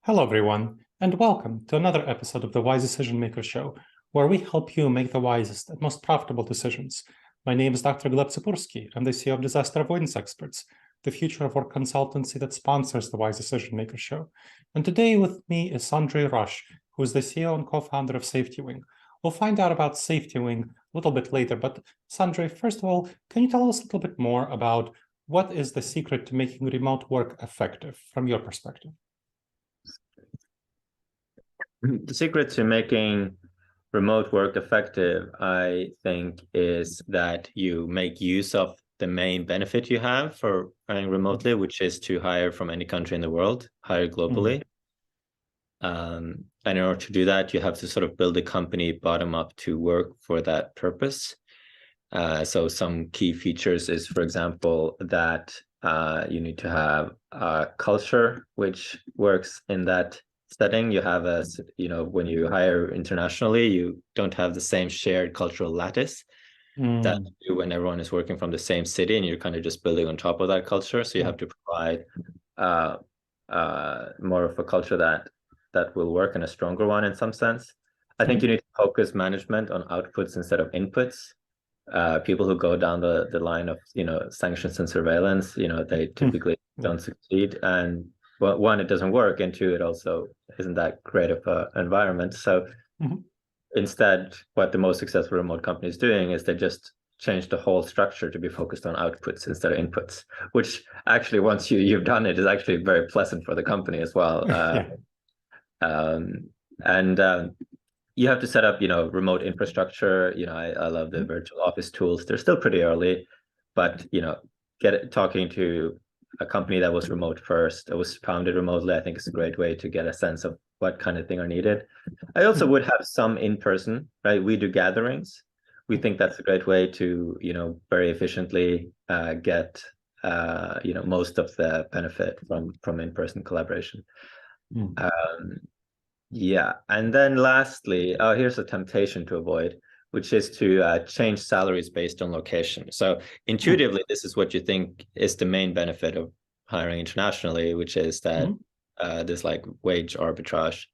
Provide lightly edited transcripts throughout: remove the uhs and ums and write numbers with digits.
Hello, everyone, and welcome to another episode of the Wise Decision Maker Show, where we help you make the wisest and most profitable decisions. My name is Dr. Gleb Tsipursky. I'm the CEO of Disaster Avoidance Experts, the future of work consultancy that sponsors the Wise Decision Maker Show. And today with me is Sondre Rasch, who is the CEO and co-founder of SafetyWing. We'll find out about SafetyWing a little bit later, but Sondre, first of all, can you tell us a little bit more about what is the secret to making remote work effective from your perspective? The secret to making remote work effective, I think, is that you make use of the main benefit you have for hiring remotely, which is to hire from any country in the world, hire globally. And in order to do that, you have to sort of build a company bottom up to work for that purpose. So some key features is, for example, that you need to have a culture which works in that setting. You have when you hire internationally, you don't have the same shared cultural lattice that you do when everyone is working from the same city and you're kind of just building on top of that culture. So you have to provide more of a culture that will work, and a stronger one in some sense. I think you need to focus management on outputs instead of inputs. People who go down the line of sanctions and surveillance, they typically don't succeed. And well, one, it doesn't work, and two, it also isn't that great of an environment. So instead, what the most successful remote company is doing is they just change the whole structure to be focused on outputs instead of inputs, which actually, once you've done it, is actually very pleasant for the company as well. You have to set up, remote infrastructure. I love the virtual office tools. They're still pretty early, but talking to a company that was remote first, that was founded remotely, I think is a great way to get a sense of what kind of thing are needed. I also would have some in person, right? We do gatherings. We think that's a great way to, very efficiently get, most of the benefit from in-person collaboration. And then lastly, here's a temptation to avoid, which is to change salaries based on location. So intuitively, this is what you think is the main benefit of hiring internationally, which is that there's like wage arbitrage.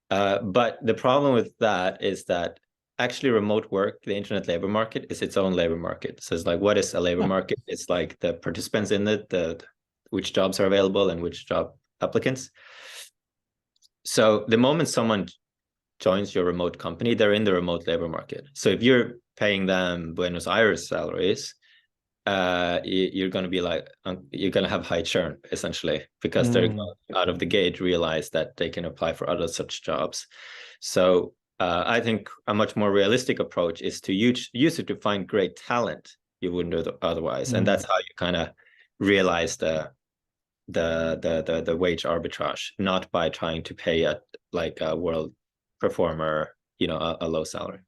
But the problem with that is that actually remote work, the internet labor market, is its own labor market. So it's like, what is a labor market? It's like the participants in it, which jobs are available and which job applicants. So the moment someone joins your remote company, they're in the remote labor market. So if you're paying them Buenos Aires salaries, you're going to be you're going to have high churn, essentially, because they're out of the gate realize that they can apply for other such jobs. So I think a much more realistic approach is to use it to find great talent you wouldn't do otherwise. And that's how you kind of realize the wage arbitrage, not by trying to pay a world performer, a low salary.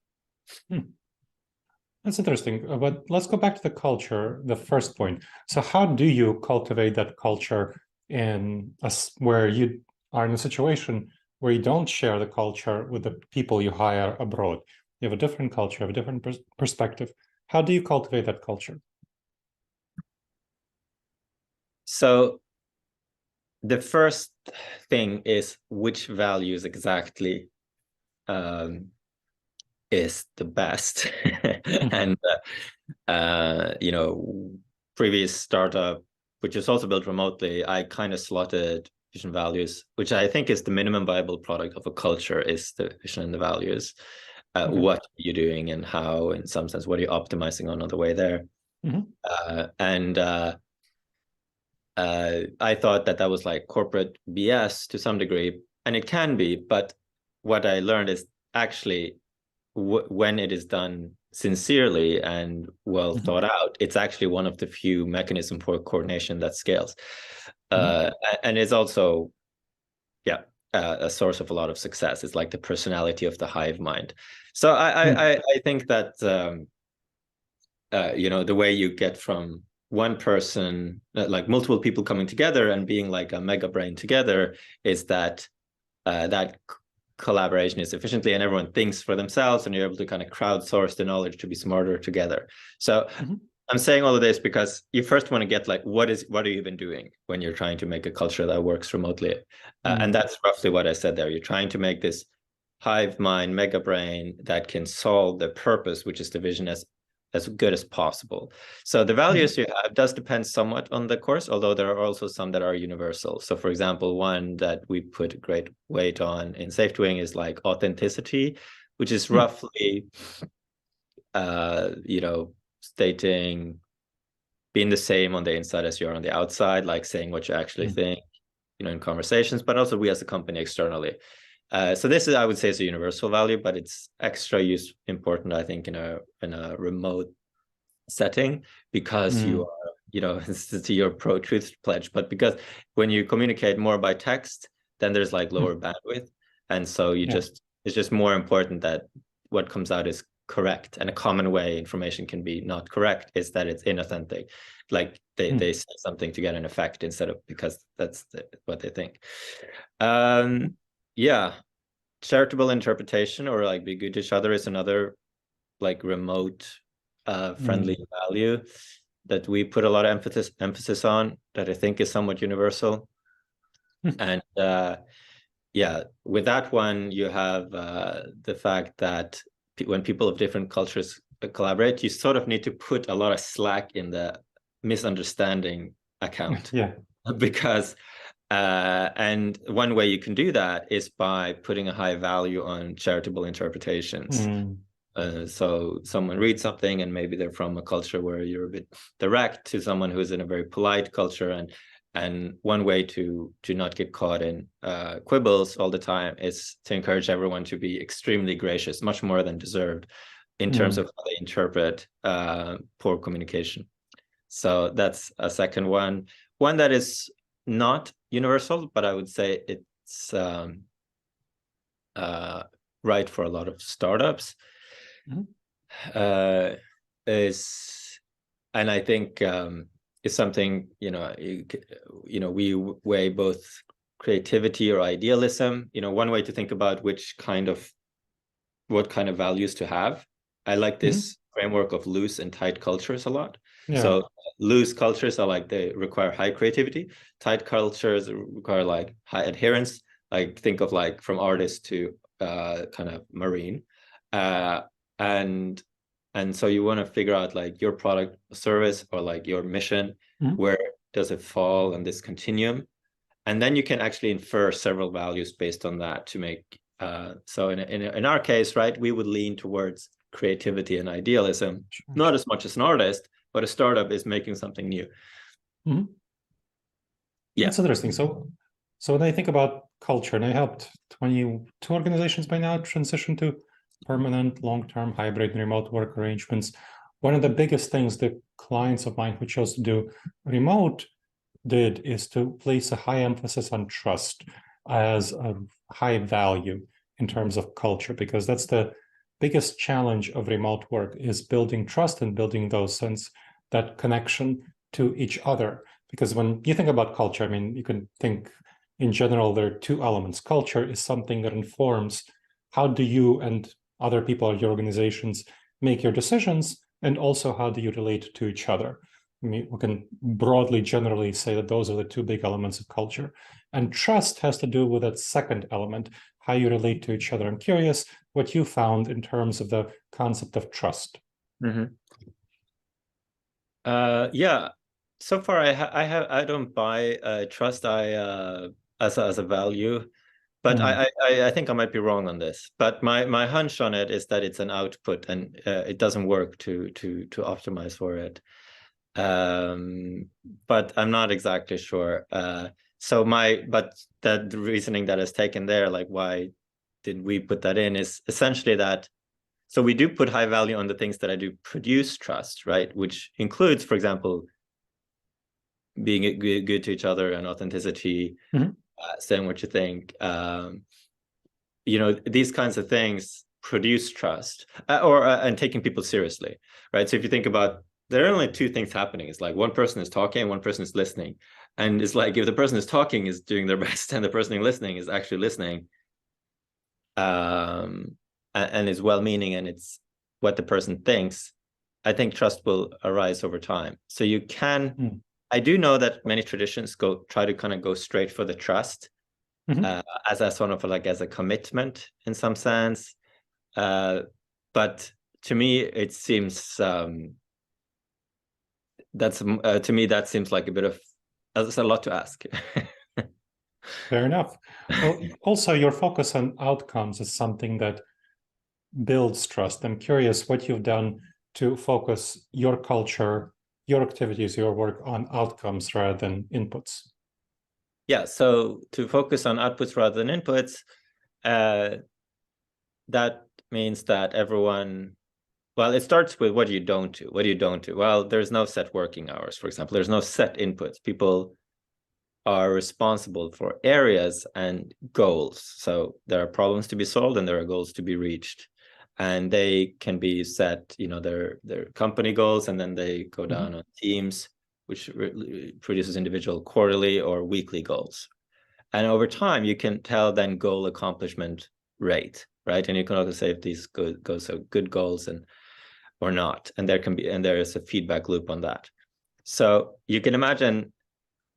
That's interesting. But let's go back to the culture, the first point. So how do you cultivate that culture where you are in a situation where you don't share the culture with the people you hire abroad? You have a different culture, you have a different perspective. How do you cultivate that culture? So the first thing is which values exactly is the best. And previous startup, which is also built remotely, I kind of slotted vision values, which I think is the minimum viable product of a culture, is the vision and the values. What are you doing and how, in some sense, what are you optimizing on the way there? I thought that was like corporate BS to some degree, and it can be, but what I learned is actually when it is done sincerely and well thought out, it's actually one of the few mechanisms for coordination that scales. And it's also, a source of a lot of success. It's like the personality of the hive mind. So I think that, the way you get from one person, like multiple people coming together and being like a mega brain together, is that that collaboration is efficiently and everyone thinks for themselves and you're able to kind of crowdsource the knowledge to be smarter together. So I'm saying all of this because you first want to get like, what are you even doing when you're trying to make a culture that works remotely? And that's roughly what I said there. You're trying to make this hive mind mega brain that can solve the purpose, which is the vision, as good as possible. So the values you have does depend somewhat on the course, although there are also some that are universal. So for example, one that we put great weight on in SafetyWing is like authenticity, which is roughly stating being the same on the inside as you are on the outside, like saying what you actually think, in conversations, but also we as a company externally. So this is, I would say, is a universal value, but it's extra important, I think, in a remote setting, because you are, it's to your pro-truth pledge, but because when you communicate more by text, then there's like lower bandwidth, and so it's just more important that what comes out is correct. And a common way information can be not correct is that it's inauthentic, like they say something to get an effect instead of because that's what they think. Charitable interpretation, or like be good to each other, is another like remote friendly value that we put a lot of emphasis on, that I think is somewhat universal. And with that one, you have the fact that when people of different cultures collaborate, you sort of need to put a lot of slack in the misunderstanding account. Because and one way you can do that is by putting a high value on charitable interpretations. So someone reads something and maybe they're from a culture where you're a bit direct, to someone who's in a very polite culture, and one way to not get caught in quibbles all the time is to encourage everyone to be extremely gracious, much more than deserved, in terms of how they interpret poor communication. So that's a second one. One that is not universal, but I would say it's right for a lot of startups, is, and I think is something, we weigh both creativity or idealism. One way to think about what kind of values to have. I like this framework of loose and tight cultures a lot. So loose cultures are like, they require high creativity. Tight cultures require like high adherence. Like think of like from artist to kind of marine. And so you want to figure out like your product service, or like your mission, where does it fall in this continuum? And then you can actually infer several values based on that to make, so in our case, right, we would lean towards creativity and idealism, not as much as an artist, but a startup is making something new. That's interesting. So when I think about culture, and I helped 22 organizations by now transition to permanent, long-term, hybrid, and remote work arrangements. One of the biggest things that clients of mine who chose to do remote did is to place a high emphasis on trust as a high value in terms of culture, because that's the biggest challenge of remote work, is building trust and building that connection to each other. Because when you think about culture, I mean, you can think in general, there are two elements. Culture is something that informs how do you and other people or your organizations make your decisions, and also how do you relate to each other. I mean, we can broadly, generally say that those are the two big elements of culture. And trust has to do with that second element, how you relate to each other. I'm curious what you found in terms of the concept of trust. So far I don't buy trust as a value, but I think I might be wrong on this. But my hunch on it is that it's an output, and it doesn't work to optimize for it. But I'm not exactly sure. But the reasoning that is taken there, like why did we put that in, is essentially that. So we do put high value on the things that I do produce trust, right? Which includes, for example, being good to each other and authenticity, saying what you think. These kinds of things produce trust, and taking people seriously, right? So if you think about, there are only two things happening. It's like one person is talking and one person is listening. And it's like, if the person is talking is doing their best and the person listening is actually listening, and is well-meaning, and it's what the person thinks, I think trust will arise over time. So you can, I do know that many traditions try to kind of go straight for the trust as a sort of like as a commitment in some sense. But to me, it seems to me that seems like a bit of, that's a lot to ask. Fair enough. Well, also your focus on outcomes is something that builds trust. I'm curious what you've done to focus your culture, your activities, your work on outcomes rather than inputs. Yeah, so to focus on outputs rather than inputs, that means that everyone, well, it starts with what you don't do. What do you don't do? Well, there's no set working hours, for example. There's no set inputs. People are responsible for areas and goals. So there are problems to be solved and there are goals to be reached. And they can be set, their company goals, and then they go down on teams, which produces individual quarterly or weekly goals. And over time, you can tell then goal accomplishment rate, right? And you can also say if these goals are good goals or not. And there is a feedback loop on that. So you can imagine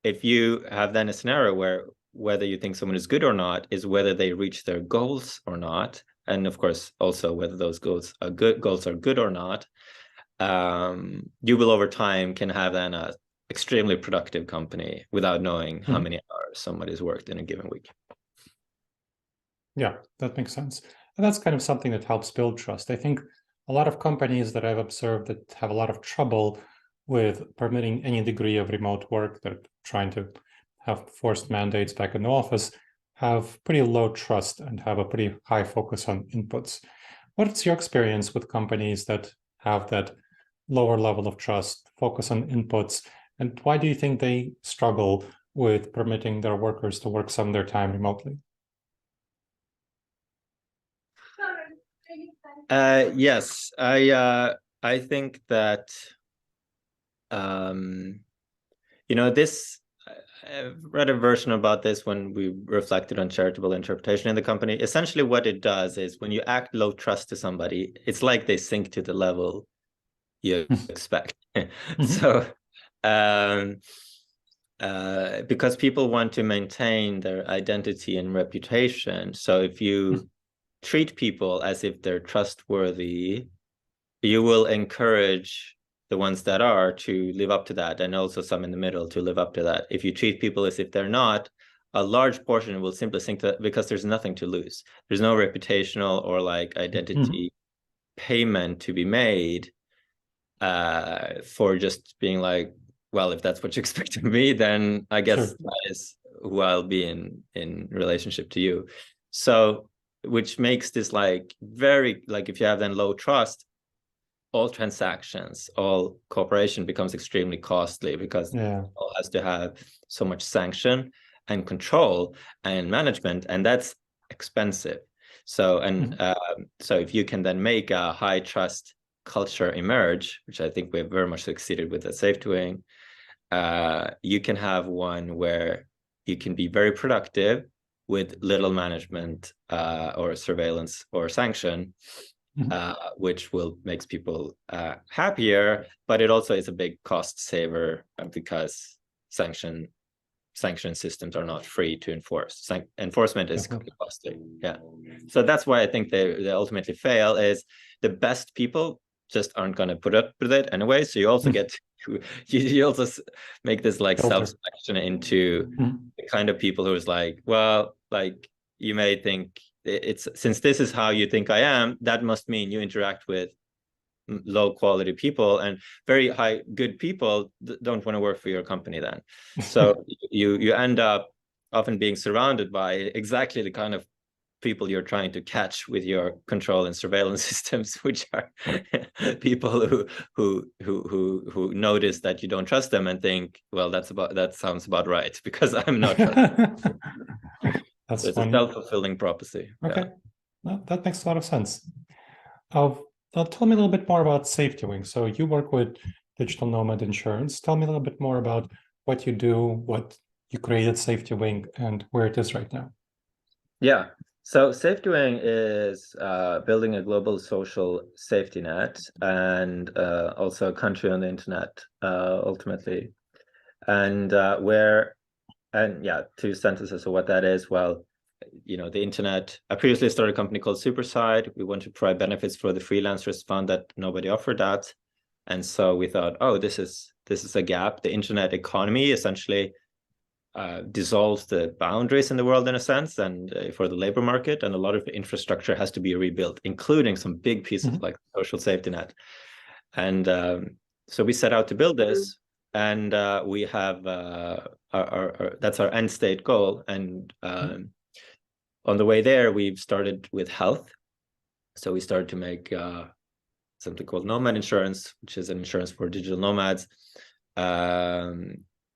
if you have then a scenario where whether you think someone is good or not is whether they reach their goals or not. And of course, also whether those goals are good or not, you will over time can have then a extremely productive company without knowing how many hours somebody's worked in a given week. Yeah, that makes sense. And that's kind of something that helps build trust. I think a lot of companies that I've observed that have a lot of trouble with permitting any degree of remote work, that are trying to have forced mandates back in the office, have pretty low trust and have a pretty high focus on inputs. What's your experience with companies that have that lower level of trust, focus on inputs, and why do you think they struggle with permitting their workers to work some of their time remotely? Yes, I think that this, I've read a version about this when we reflected on charitable interpretation in the company. Essentially what it does is when you act low trust to somebody, it's like they sink to the level you expect. So because people want to maintain their identity and reputation, so if you treat people as if they're trustworthy, you will encourage the ones that are to live up to that, and also some in the middle to live up to that. If you treat people as if they're not, a large portion will simply sink to that because there's nothing to lose. There's no reputational or like identity payment to be made for just being like, well, if that's what you expect of me, then I guess that is who I'll be in relationship to you. So, which makes this like very, like if you have then low trust, all transactions, all cooperation becomes extremely costly because it all has to have so much sanction and control and management, and that's expensive. So, so if you can then make a high trust culture emerge, which I think we've very much succeeded with at SafetyWing, you can have one where you can be very productive with little management or surveillance or sanction, which makes people happier, but it also is a big cost saver because sanction systems are not free to enforce. Enforcement is costly. Yeah, so that's why I think they ultimately fail. Is the best people just aren't going to put up with it anyway. So you also get you also make this like self-selection into the kind of people who's like, well, like you may think it's, since this is how you think I am, that must mean you interact with low quality people, and very high good people don't want to work for your company then. So you end up often being surrounded by exactly the kind of people you're trying to catch with your control and surveillance systems, which are people who notice that you don't trust them and think, well, that sounds about right because I'm not trusting. That's so it's funny. a self-fulfilling prophecy. Okay, well, that makes a lot of sense. Tell me a little bit more about SafetyWing. So you work with digital nomad insurance. Tell me a little bit more about what you do, what you created SafetyWing, and where it is right now. Yeah. So SafetyWing is building a global social safety net and also a country on the internet, ultimately. And two sentences of what that is. Well, the internet. I previously started a company called Superside. We want to provide benefits for the freelancers, found that nobody offered that. And so we thought, oh, this is a gap. The internet economy essentially dissolves the boundaries in the world in a sense, and for the labor market, and a lot of infrastructure has to be rebuilt, including some big pieces like social safety net. And so we set out to build this, and we have that's our end state goal. And on the way there, we've started with health. So we started to make something called Nomad Insurance, which is an insurance for digital nomads.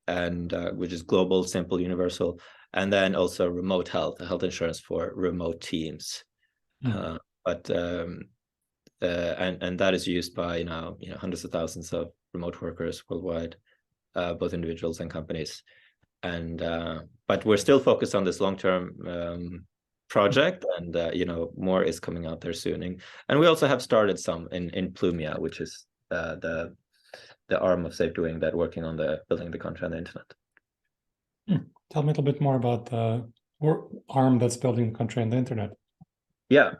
And which is global, simple, universal, and then also remote health, a health insurance for remote teams. And that is used by hundreds of thousands of remote workers worldwide, both individuals and companies. And but we're still focused on this long-term project, and more is coming out there soon. And we also have started some in Plumia, which is the arm of SafetyWing that working on building the country on the internet. Tell me a little bit more about the arm that's building the country on the internet. Yeah.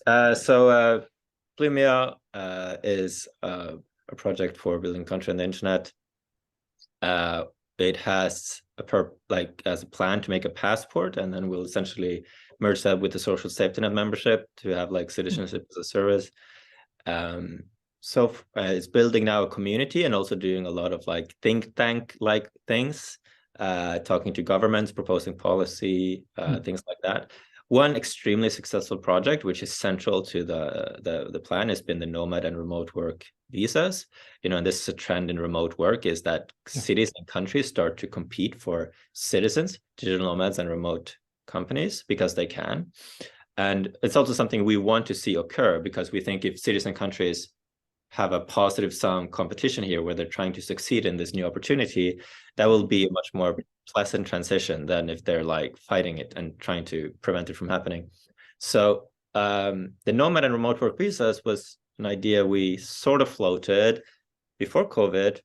So Plumia is a project for building country on the internet. It has as a plan to make a passport, and then we'll essentially merge that with the social safety net membership to have citizenship as a service. So it's building now a community and also doing a lot of think tank things, talking to governments, proposing policy, things like that. One extremely successful project, which is central to the plan, has been the nomad and remote work visas. And this is a trend in remote work, is that cities and countries start to compete for citizens, digital nomads, and remote companies because they can. And it's also something we want to see occur, because we think if cities and countries have a positive sum competition here where they're trying to succeed in this new opportunity, that will be a much more pleasant transition than if they're fighting it and trying to prevent it from happening. So the nomad and remote work visas was an idea we sort of floated before COVID.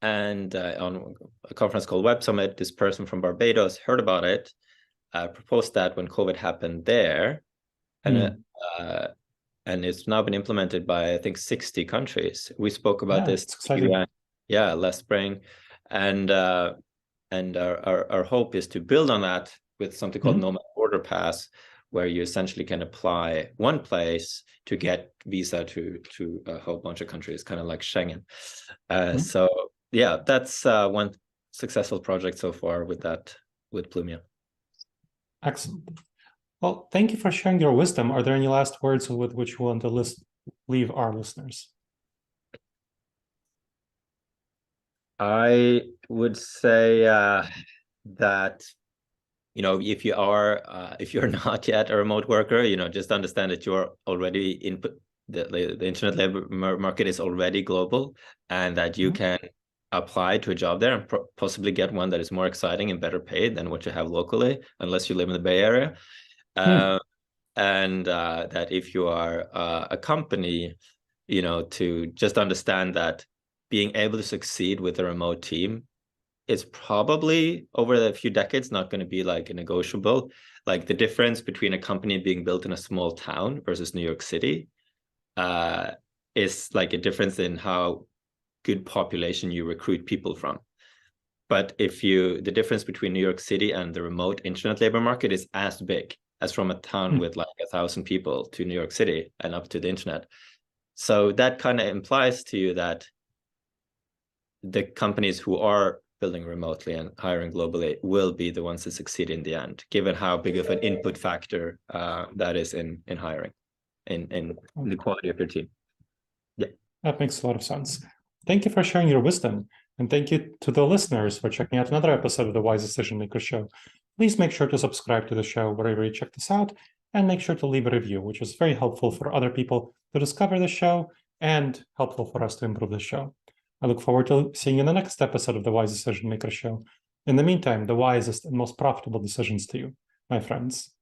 And on a conference called Web Summit, this person from Barbados heard about it, proposed that when COVID happened there. And it's now been implemented by, I think, 60 countries. We spoke about this last spring. And our hope is to build on that with something called Nomad Border Pass, where you essentially can apply one place to get visa to a whole bunch of countries, kind of like Schengen. So yeah, that's one successful project so far with Plumia. Excellent. Well, thank you for sharing your wisdom. Are there any last words with which you want to leave our listeners? I would say that if you're not yet a remote worker, just understand that you're already the internet labor market is already global, and that you can apply to a job there and possibly get one that is more exciting and better paid than what you have locally, unless you live in the Bay Area. And that if you are a company, to just understand that being able to succeed with a remote team is probably over a few decades not going to be a negotiable. The difference between a company being built in a small town versus New York City is a difference in how good population you recruit people from. But the difference between New York City and the remote internet labor market is as big as from a town with 1,000 people to New York City and up to the internet. So that kind of implies to you that the companies who are building remotely and hiring globally will be the ones that succeed in the end, given how big of an input factor that is in hiring, in the quality of your team. Yeah, that makes a lot of sense. Thank you for sharing your wisdom, and thank you to the listeners for checking out another episode of the Wise Decision Maker Show. Please make sure to subscribe to the show wherever you check this out, and make sure to leave a review, which is very helpful for other people to discover the show and helpful for us to improve the show. I look forward to seeing you in the next episode of the Wise Decision Maker Show. In the meantime, the wisest and most profitable decisions to you, my friends.